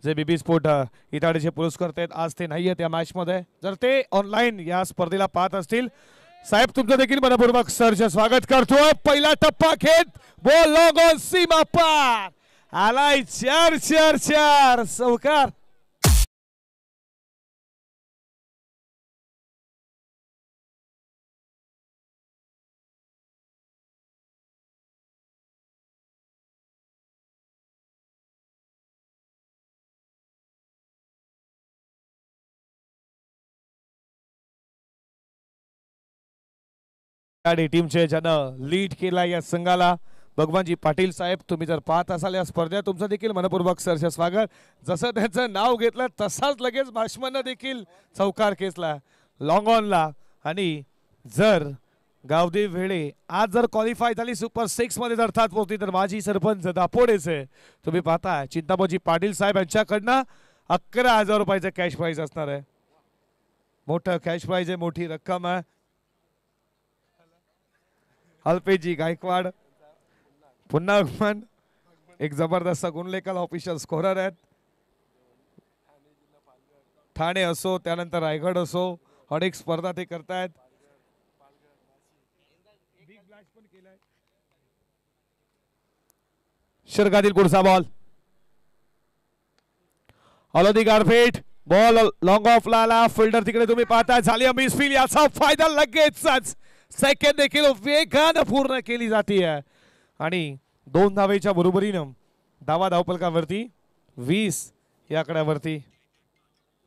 जे बीबी स्पोर्ट इटाडेचे पुरस्कर्ते आहेत, आज ते नाही आहेत या मॅच मध्ये. जर ते ऑनलाईन या स्पर्धेला पाहत असतील, साहेब तुमचं देखील मनपूर्वक सरचे स्वागत करतोय. पहिला टप्पा खेत बॉल लॉंग ऑन सीमा पार आलाय. 4-4-4 चौकार. टीमचे ज्यानं लीड केला या संघाला भगवानजी पाटील साहेब. तुम्ही जर पाहत असाल या स्पर्धेत, तुमचं देखील मनपूर्वक सरचे स्वागत. जसं त्यांचं नाव घेतलं तसाच लगेच भाषमानं देखील चौकार खेचला लॉंग ऑनला. आणि जर गावदेवी वेळे आज जर क्वालिफाय झाली सुपर 6 मध्ये अर्थात पोहोचली तर माजी सरपंच दापोडेचे तुम्ही पाहता चिंतामणजी पाटील साहेब यांच्याकडनं 11,000 रुपयाचं कॅश प्राइज असणार आहे. मोठं कॅश प्राइज आहे, मोठी रक्कम आहे. अल्पेजी गायकवाड पुन्हा आगमन. एक जबरदस्त गुणलेखन ऑफिशियल स्कोरर आहेत. ठाणे असो त्यानंतर रायगड असो अनेक स्पर्धा ते करतायत. शिरगातील पुढचा बॉल हळदी गारफेट बॉल लॉंग ऑफ ला फिल्डर तिकडे तुम्ही पाहता. झाली मिसफील. याचा फायदा लगेचच सेकंड देखील वेगानं पूर्ण केली जाते. आणि 2 धावेच्या बरोबरीनं धावा धावपलकावरती 20 या आकड्यावरती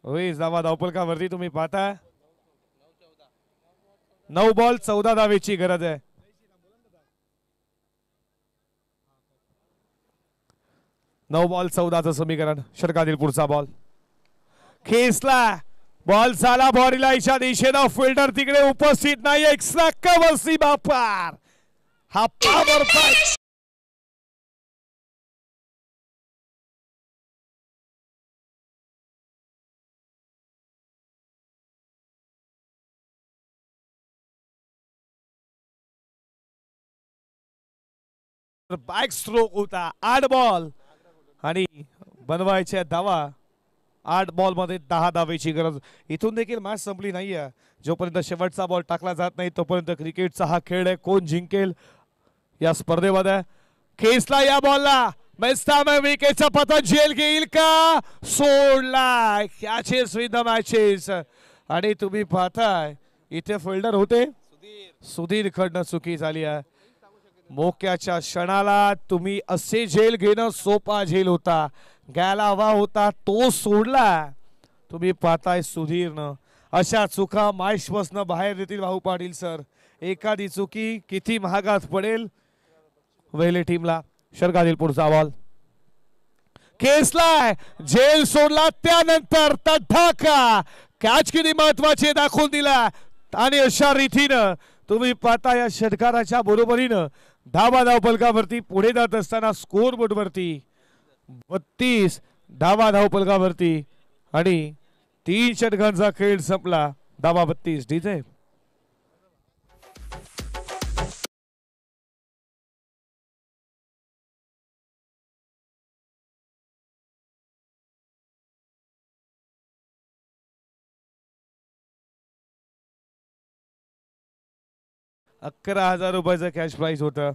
20 धावा धावपलकावरती तुम्ही पाहता. 9 बॉल 14 धावेची गरज आहे. नऊ बॉल 14चं समीकरण. षटकातील पुढचा बॉल खेचला बॉल झाला बॉडीला इशा दिशेनं. फिल्डर तिकडे उपस्थित नाही. एक्स्ट्रा कव्हर सीमा पार. हा पॉवर पाय बॅक स्ट्रोक होता. 8 बॉल आणि बनवायच्या धावा. 8 बॉल मध्ये 10 धावेची गरज. इथून देखील मॅच संपली नाहीये. जोपर्यंत शेवटचा बॉल टाकला जात नाही तोपर्यंत क्रिकेटचा हा खेळ आहे. कोण जिंकेल या स्पर्धेमध्ये. खेचला या बॉलला विकेटचा पतन. झेल घेईल का सोडला. Catches with the matches. आणि तुम्ही पाहताय इथे फिल्डर होते सुधीर कडनं चुकी झाली आहे. मोक्याच्या क्षणाला तुम्ही असे झेल घेणं सोपा झेल होता, घ्यायला हवा होता तो सोडला. तुम्ही पाहताय सुधीरनं अशा चुका माईशपासनं बाहेर देतील भाऊ पाटील सर. एखादी चुकी किती महागात पडेल वेले टीमला. षटकातील पुढचा बॉल केसलाय, झेल सोडला त्यानंतर तडाखा कॅच किती महत्वाचे दाखवून दिला. आणि अशा रीतीनं तुम्ही पाहता या षटकाराच्या बरोबरीनं धाव फलकावरती पुढे जात असताना स्कोर बोर्ड वरती 32 धाव फलकावरती आणि 3 षटकांचा खेळ संपला. धावा 32. डीजे ₹11,000 कॅश प्राइज होतं.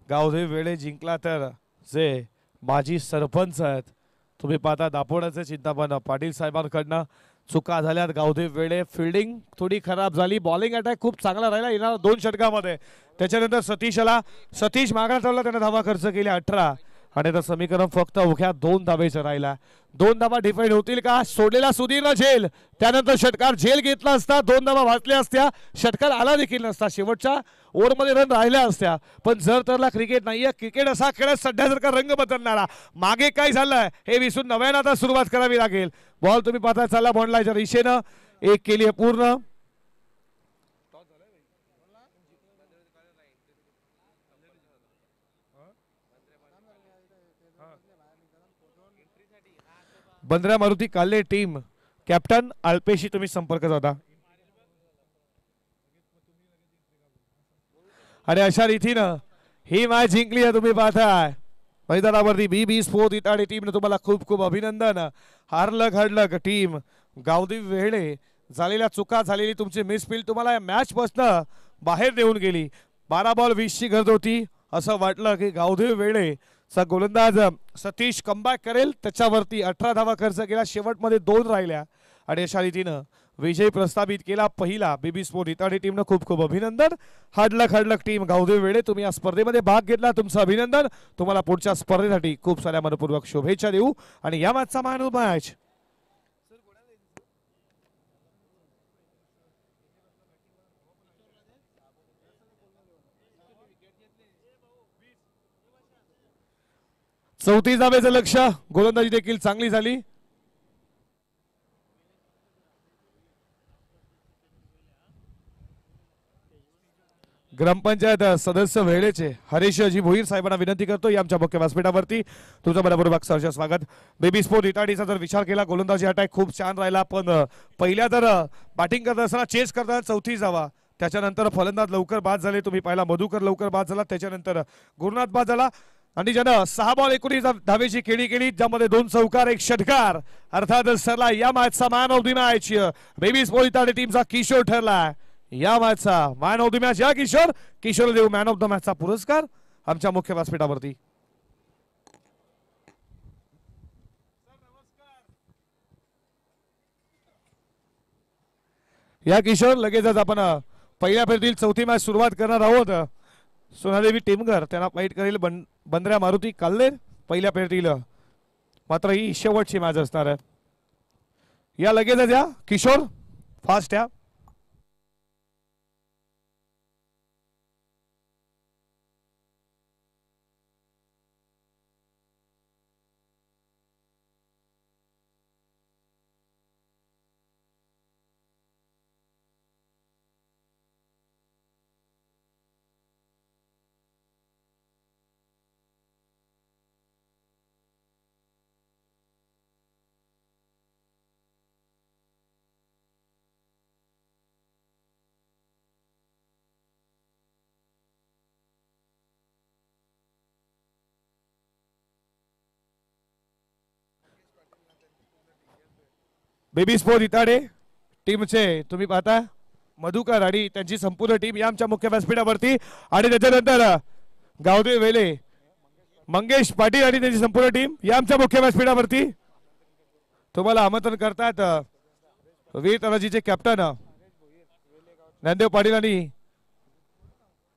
गावदेव वेळे जिंकला तर जे माजी सरपंच आहेत तुम्ही पाहता दापोडाचे चिंतामण पाटील साहेबांकडनं चुका झाल्यात. गावदेव वेळे फिल्डिंग थोडी खराब झाली, बॉलिंग अटॅक खूप चांगला राहिला येणार 2 षटकामध्ये. त्याच्यानंतर सतीश मागणा ठरला, त्याने धावा खर्च केल्या 18 आणि आता समीकरण फक्त अवघ्या 2 धावेचं राहिला. 2 धावा डिफाईन होतील का? सोडलेला सुधीरला झेल, त्यानंतर षटकार झेल घेतला असता 2 धावा वाचल्या असत्या, षटकार आला देखील नसता, शेवटच्या ओव्हरमध्ये रन राहिल्या असत्या. पण जर तरला क्रिकेट नाहीये, क्रिकेट असा खेळ सध्यासारखा रंग बदलणारा. मागे काय झालंय हे विसरून नव्यानं आता सुरुवात करावी लागेल. बॉल तुम्ही पाहता चालला बॉन्डलाच्या दिशेनं, एक केली आहे पूर्ण. बंद्रा मारुती काल्ले टीम कॅप्टन अल्पेशी तुम्ही संपर्क साधा. आणि अशा रीतीनं ही मॅच जिंकली आहे. तुम्ही पाहताय मैदानावरती BB स्पोर्ट इटाडी टीमने तुम्हाला खूप खूप अभिनंदन. हारलं टीम गावदेव वेळे झालेल्या चुका झालेली तुमची मिसफील्ड तुम्हाला या मॅच पासून बाहेर देऊन गेली. 12 बॉल 20 ची गरज होती. असं वाटलं की गावदेव वेळे चा गोलंदाज सतीश कमबॅक करेल, त्याच्यावरती 18 धावा खर्च केला, शेवटमध्ये 2 राहिल्या आणि अशा रीतीनं विजय प्रस्थापित केला पहिला. BB स्पोर्ट इटाडी टीमनं खूप खूप अभिनंदन. हाडलक टीम गावदेव वेळे तुम्ही या स्पर्धेमध्ये भाग घेतला, तुमचं अभिनंदन. तुम्हाला पुढच्या स्पर्धेसाठी खूप साऱ्या मनपूर्वक शुभेच्छा देऊ. आणि या मॅचचा मॅन ऑफ मॅच चौथी धावेचं लक्ष, गोलंदाजी देखील चांगली झाली. ग्रामपंचायत सदस्य वेळेचे हरीशजी भोईर साहेबांना विनंती करतो या आमच्या मुख्य व्यासपीठावरती. तुमचं मनपूर्वक सहर्ष स्वागत. BB स्पोर्ट इटाडीचा जर विचार केला गोलंदाजी अटॅक खूप छान राहिला, पण पहिल्या जर बॅटिंग करत असताना चेस करताना चौथी जावा, त्याच्यानंतर फलंदाज लवकर बाद झाले. तुम्ही पाहिला मधुकर लवकर बाद झाला, त्याच्यानंतर गुरुनाथ बाद झाला आणि ज्यानं 6 बॉल 19 धावेची खेळी केली, ज्यामध्ये 2 चौकार 1 षटकार. अर्थातच ठरला या मॅचचा man of the match. BB sport इटाडी टीमचा किशोर ठरला या मॅचचा मॅन ऑफ द मॅच. या किशोर देऊ मॅन ऑफ द मॅचचा पुरस्कार आमच्या मुख्य व्यासपीठावरती. या किशोर लगेचच आपण पहिल्या फेरीतील चौथी मॅच सुरुवात करणार आहोत. सोनादेवी टीमगर त्यांना फाईट करेल बंद्रा मारुती काल्ले पहिल्या फेरीतील, मात्र ही शेवटची मॅच असणार आहे. या लगेचच या किशोर फास्ट या. BB स्पोर्ट इटाडे टीमचे तुम्ही पाहता मधुकर आणि त्यांची संपूर्ण टीम या आमच्या मुख्य व्यासपीठावरती. आणि त्याच्यानंतर गावदेव वेले मंगेश पाटील आणि त्यांची संपूर्ण टीम या आमच्या मुख्य व्यासपीठावरती तुम्हाला आमंत्रण करतात. वीर तलाजीचे कॅप्टन ज्ञानदेव पाटील आणि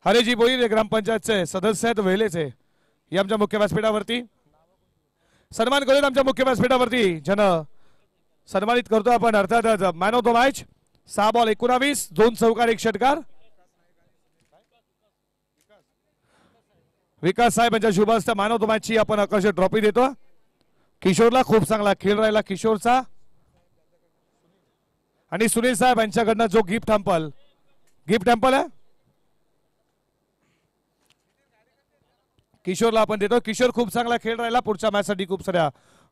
हरेजी बोईर ग्रामपंचायतचे सदस्य आहेत वेलेचे हे आमच्या मुख्य व्यासपीठावरती सन्मान करून आमच्या मुख्य व्यासपीठावरती जन सन्मानित करतो आपण अर्थातच man of the match 6 ball 19 2 चौकार 1 षटकार विकास साहेब यांच्या शुभ हस्ते मॅन ऑफ द मॅच ची आपण आकर्षक ट्रॉफी देतो किशोरला खूप चांगला खेळ राहिला किशोरचा आणि सुनील साहेब यांच्याकडनं जो गिफ्ट टेम्पल आहे किशोरला आपण देतो किशोर खूप चांगला खेळ राहिला पुढच्या मॅच साठी खूप साऱ्या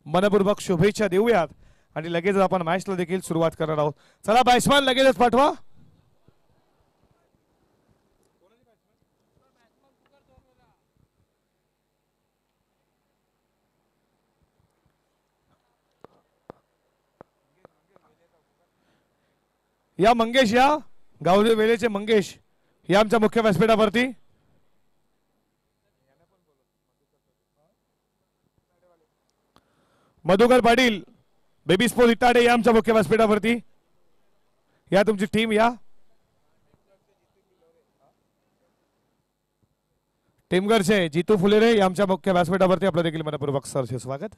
मनपूर्वक शुभेच्छा देऊयात आणि लगेच आपण मॅचला देखील सुरुवात करणार आहोत चला बॅट्समॅन लगेचच पाठवा या मंगेश या गावदेव वेलेचे मंगेश या आमच्या मुख्य व्यासपीठावरती मधुकर पाटील बेबी स्पोर्ट इटाडे या आमच्या मुख्य व्यासपीठावरती या तुमची टीम या टीमगरचे जितू फुलेरे या आमच्या मुख्य व्यासपीठावरती आपलं देखील मनपूर्वक सरचे स्वागत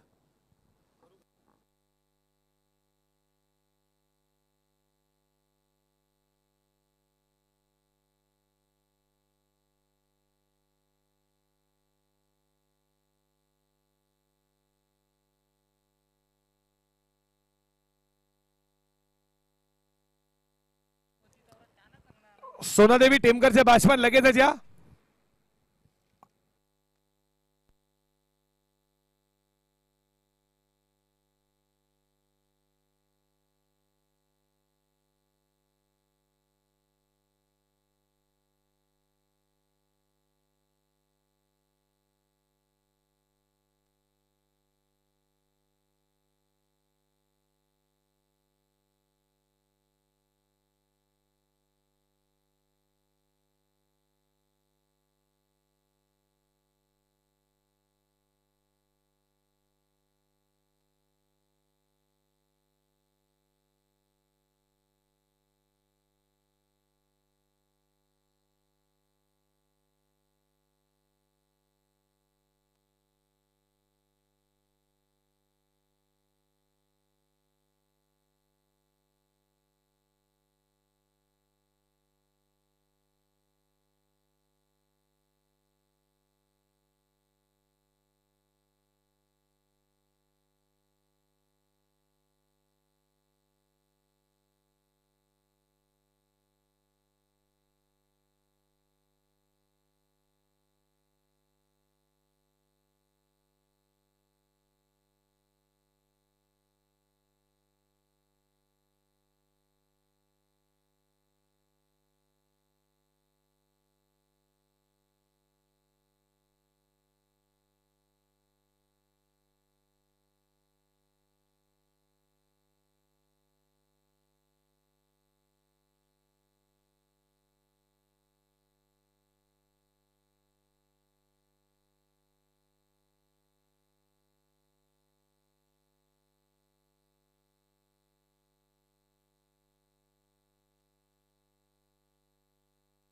सोनादेवी टेमकरचे बॅट्समॅन लगेचच या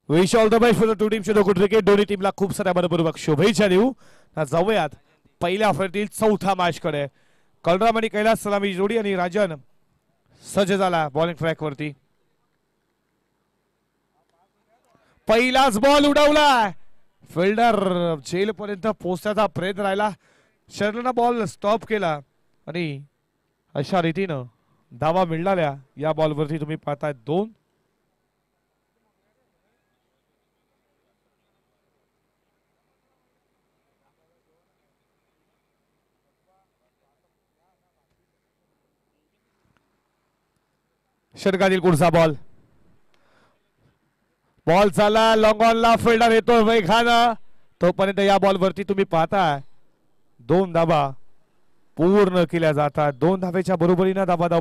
wish all the best for the two team good cricket दोन्ही टीमला खूप साऱ्या मनपूर्वक शुभेच्छा देऊ जाऊयात पहिल्या फेरीतील चौथा मॅच कडे कलराम आणि कैलास सलामी जोडी आणि राजन सज्ज झाला बॉलिंग ट्रॅक वरती पहिलाच बॉल उडवला फिल्डर जेल पर्यंत पोहोचण्याचा प्रयत्न राहिला शर्यतीनं बॉल स्टॉप केला आणि अशा रीतीनं धावा मिळाल्या या बॉल वरती तुम्ही पाहताय 2 षटकातील पुढचा बॉल चालला लॉंग ऑनला फिल्डर येतो वेगानं तोपर्यंत या बॉल वरती तुम्ही पाहताय 2 धावा पूर्ण केल्या जातात 2 धावेच्या बरोबरीने धावा धाव